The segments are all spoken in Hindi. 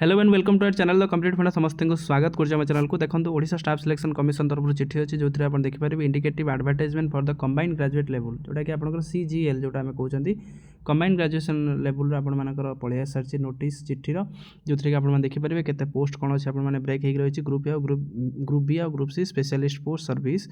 Hello and welcome to our channel the complete funda समस्त को स्वागत कर चैनल को देखो ओडिशा स्टाफ सिलेक्शन कमिशन तरफ चिठी अच्छी जो आप देखिपारे indicative advertisement for the combined graduate level जोटा कि आप CGL जोटा आम कहते कंबाइंड ग्रेजुएशन लेवल आपर पलि सारी नोटिस चिठीर जो थी आप देखिपारे केते पोस्ट कौन अच्छे आप ब्रेक हो रही ग्रुप ए ग्रुप बी और group C specialist post service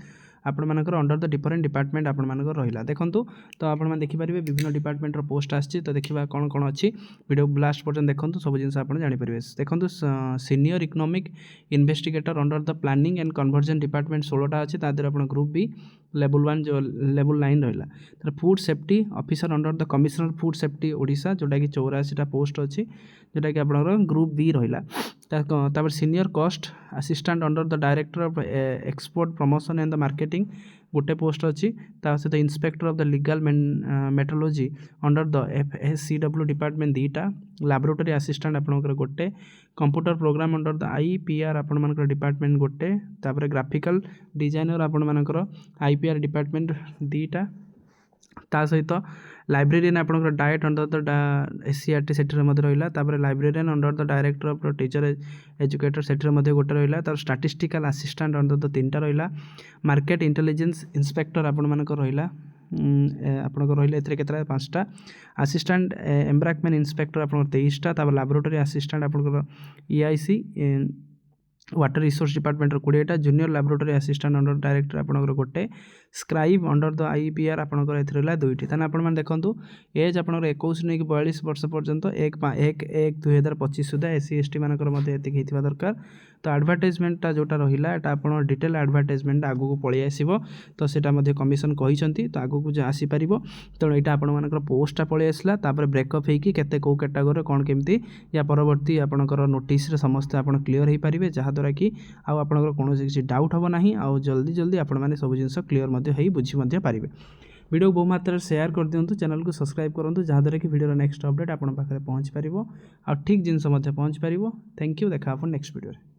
आपण मानकर अंडर द डिफरेंट डिपार्टमेंट आपण मानकर रहिला देखंतु तो आपण देखिपारे विभिन्न डिपार्टमेंट रो पोस्ट आछि तो देखिबा कौन कौन अच्छी वीडियो लास्ट पर्यंत देखंतु सब जिन आप जानीपारे देखंतु senior economic investigator under the planning and convergence department 16टा अच्छी तादर आप ग्रुप बी लेवल 1 जो लेवल 9 रहा तर food safety officer under the commissioner food safety Odisha जोटा कि 84टा पोस्ट अच्छी जोटा कि आप ग्रुप बी रहा senior cost assistant under the director of export promotion and the marketing गोटे पोस्ट अच्छी सहित inspector of the legal metrology under the FSCW department 2टा लैबोरेटरी असिस्टेंट आपंकर गोटे computer program under the IPR आपण डिपार्टमेंट गोटे तापर ग्राफिकल डिजाइनर आपण IPR डिपार्टमेंट 2टा ता सहित लाइब्रेरियन आपंकर डाएट अंडर द SCRT सेठी रहा librarian under the director of teacher educator सेठी गोटे रहा तार स्टैटिस्टिकल असिस्टेंट अंडर द 3टा रहा मार्केट इंटेलिजेंस इंस्पेक्टर आपंकर रहा आपंकर रही के 5टा असिस्टेंट एम्ब्राकमैन इंस्पेक्टर आप 23टा तापर लैबोरेटरी असिस्टेंट आपंकर EIC वाटर रिसोर्स डिपार्टमेंट 20टा junior laboratory assistant under director आपंकर गोटे स्क्राइब अंडर द IPR आपंकर ए 2टी ताने आपण देखंतु एज आपंकर 21 नहीं 42 वर्ष पर्यंत 1/1/2025 सुधा SC ST मानकर मते एतिक हेतिबा दरकार तो एडवर्टाइजमेंटा जोटा रहिला एटा आपण डिटेल एडवर्टाइजमेंट आगु को पळि आसीबो तो सेटा मध्ये कमिशन कहिसंती तो आगु को जे आसी परिबो तो एटा आपण मानकर पोस्टटा पळि आसला तापर ब्रेकअप हेकी केते को कैटेगरी कोन केमती या परवर्ती आपणकर नोटिस रे समस्त आपण क्लियर हे परिबे जहा द्वारा कि आ आपणकर कोनोसी किछि डाउट हबो नाही आ जल्दी जल्दी आपण माने सब जिंस क्लियर मध्ये हेई बुझी मध्ये पारिबे वीडियो को बहु मात्रा शेयर कर दिंतु चैनल को सब्सक्राइब करूँ जहाँद्वारा कि वीडियो नेक्स्ट अपडेट आपण पाखे पहुँच पार आ ठीक जिनस पहुँच पार थैंक यू देखा आप नेक्स्ट वीडियो।